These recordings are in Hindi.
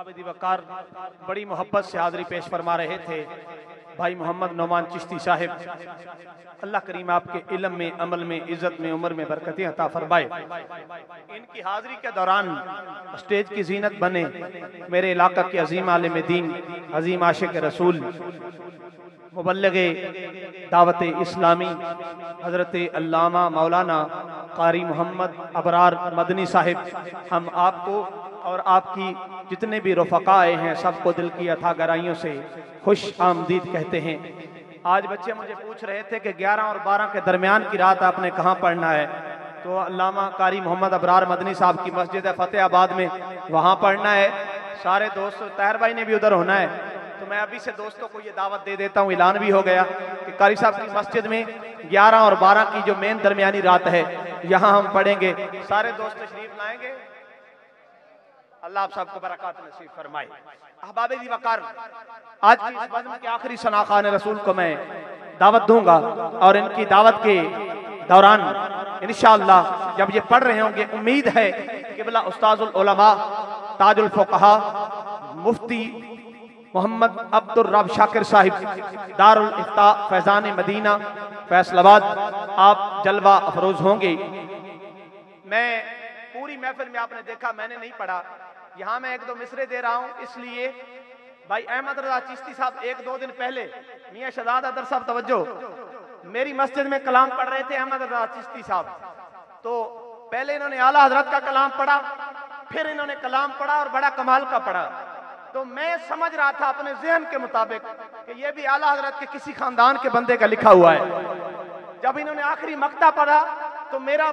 आबिदी वकार बड़ी मोहब्बत से हाज़री पेश फरमा रहे थे भाई मोहम्मद नौमान चिश्ती साहिब। अल्लाह करीम आपके इल्म में, अमल में, इज्जत में, उम्र में बरकतें अता फरमाए। इनकी हाज़री के दौरान स्टेज की जीनत बने मेरे इलाका के अजीम आलिम दीन, अजीम आशिक रसूल, मुबल्लिगे दावत इस्लामी हज़रत अल्लामा मौलाना कारी मोहम्मद अबरार मदनी साहिब, हम आपको और आपकी जितने भी रफ़क़ा आए हैं सबको दिल की अथा गहराइयों से खुश आमदीद कहते हैं। आज बच्चे मुझे पूछ रहे थे कि 11 और 12 के दरमियान की रात आपने कहाँ पढ़ना है, तो अल्लामा कारी मोहम्मद अबरार मदनी साहब की मस्जिद है फतेहाबाद में, वहाँ पढ़ना है। सारे दोस्त, ताहिर भाई ने भी उधर होना है, तो मैं अभी से दोस्तों को ये दावत दे देता हूँ, ऐलान भी हो गया कि कारी साहब की मस्जिद में 11 और 12 की जो मेन दरमियानी रात है यहाँ हम पढ़ेंगे। सारे दोस्त तशरीफ लाएंगे, अल्लाह आप सबको बरकत नसीब फरमाए। अहबाब दी वकार, आज की इस बज़्म के आखिरी सनाखान रसूल को मैं दावत दूंगा और इनकी दावत के दौरान इंशाअल्लाह जब ये पढ़ रहे होंगे, उम्मीद है क़िबला उस्ताजुल उलमा ताजुल फुक़हा मुफ्ती मोहम्मद अब्दुर रब शाकिर साहिब दारुल इफ्ता फैज़ान मदीना फैसलाबाद आप जलवा अफरोज होंगे। मैं पूरी महफिल में आपने देखा मैंने नहीं पढ़ा, यहाँ मैं 1-2 मिसरे दे रहा हूँ, इसलिए भाई अहमद रज़ा चिश्ती साहब 1-2 दिन पहले, मियाँ शहजाद अदर साहब तवज्जो, मेरी मस्जिद में कलाम पढ़ रहे थे अहमद रज़ा चिश्ती साहब। तो पहले इन्होंने आला हजरत का कलाम पढ़ा, फिर इन्होंने कलाम पढ़ा और बड़ा कमाल का पढ़ा। तो मैं समझ रहा था अपने ज़हन के मुताबिक कि ये भी आला हजरत के किसी खानदान के बंदे का लिखा हुआ है। जब इन्होंने आखिरी मक्ता पढ़ा तो मेरा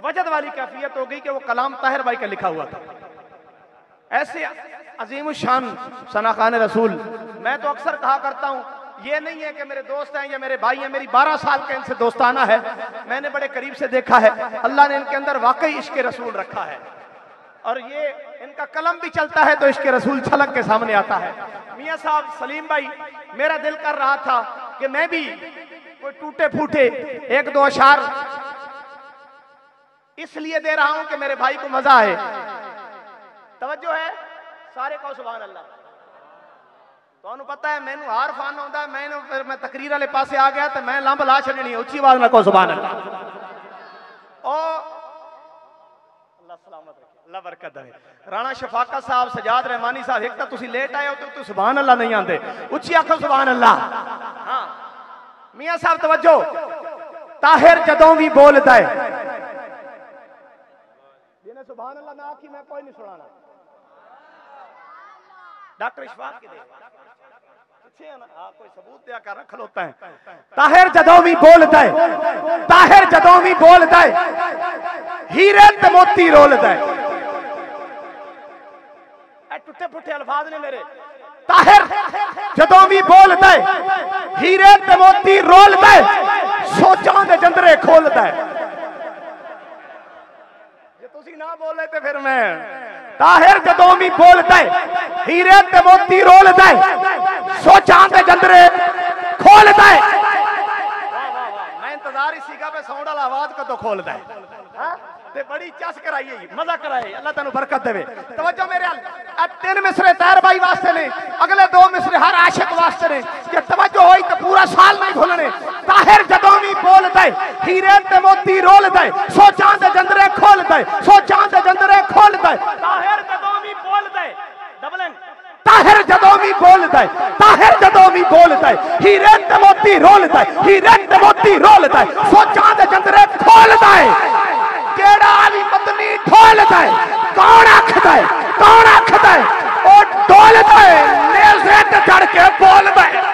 वजद वाली कैफियत हो गई कि वो कलाम ताहिर भाई का लिखा हुआ था। ऐसे अजीम शान सनाखान रसूल, मैं तो अक्सर कहा करता हूँ, ये नहीं है कि मेरे दोस्त हैं या मेरे भाई हैं, मेरी 12 साल का इनसे दोस्ताना है, मैंने बड़े करीब से देखा है, अल्लाह ने इनके अंदर वाकई इश्क रसूल रखा है और ये इनका कलम भी चलता है तो इश्क रसूल छलक के सामने आता है। मियाँ साहब सलीम भाई, मेरा दिल कर रहा था कि मैं भी कोई टूटे फूटे 1-2 अशार इसलिए दे रहा हूं कि मेरे भाई को मजा आए। तवज्जो है, सारे कहो सुभान अल्लाह। तो पता है मैनू हार फान आउंदा, फिर मैं तकरीर वाले पासे आ गया तो मैं लंब ला छड़नी, उच्ची आवाज में कहो सुभान अल्लाह। ओ अल्लाह सलामत रखे, अल्लाह बरकत दे। राणा शफाका साहब, सजाद रहमानी साहब, एक तो तुसी लेट आए हो तो सुभान अल्लाह नहीं आंदे, उच्ची आखो सुभान अल्लाह। हाँ मियाँ साहब तवज्जो, ताहिर जदों भी बोलदा है, जिन्हें सुभान अल्लाह ना आखी मैं कोई नहीं सुनाना। डॉक्टर इशफाक की दे पीछे है ना, हाँ कोई सबूत दिया कर खलोता है। ताहिर जदों भी बोलदा है, ताहिर जदों भी बोलदा है, हीरे ते मोती रोलदा है। टुटे फुटे अल्फाज ने मेरे। ताहिर जदों भी बोलदा है, हीरे ते मोती रोलदा है, सोचां दे जंदरे खोलदा है। ना बोले तो फिर मैं ताहिर जदों भी बोलता है, हीरे ते मोती रोलदा है, सोचां दे जंदरे खोलदा है। मैं इंतजार इसी का पे साउंड वाला आवाज कदों खोलदा है, हां ते बड़ी चस कराई, मजा कराए, अल्लाह तेनू बरकत देवे। तवज्जो मेरे हाल, 3 मिसरे ताहिर भाई वास्ते ने, अगले 2 मिसरे हर आशिक वास्ते ने, कि तवज्जो होई तो पूरा साल नहीं भूलने। ताहिर जदों भी बोलदा है, हीरे ते मोती रोलदा है, सोचां दे जंदरे खोलदा है, सोचां दे जंदरे खोलदा है। ताहिर जदों भी बोलदा है, डबलन ताहिर जदों भी बोलदा है, ताहिर जदों भी बोलदा है, हीरे ते मोती रोलदा है, हीरे ते मोती रोलदा है, सोचां दे जंदरे खोलदा है। केड़ा भी पत्नी ढोलदा है, कौन आखदा है, कौन आखदा है, ओ ढोलदा है, नेज़े ते चढ़ के बोलदा है।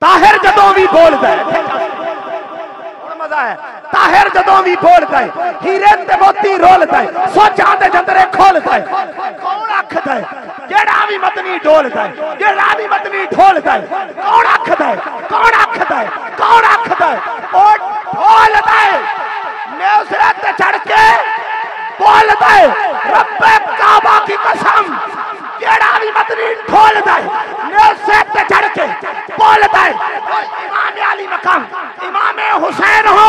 ताहिर जदों भी बोलदा है, मजा है। ताहिर जदों भी बोलदा है, हीरे ते मोती रोलदा है, सोचां दे जंदरे खोलदा है। कौन आखदा है, केड़ा भी मतनी ढोलदा है, केड़ा भी मतनी ढोलदा है, कौन आखदा है, कौन आखदा है, कौन आखदा है, ओ ढोलदा है, नेज़े ते चढ़ के बोलदा है। रब्बे काबा की कसम, केड़ा भी मतनी ढोलदा है, नेज़े ते चढ़ के बोलदा है। इमाम अली मकाम, इमाम हुसैन हो,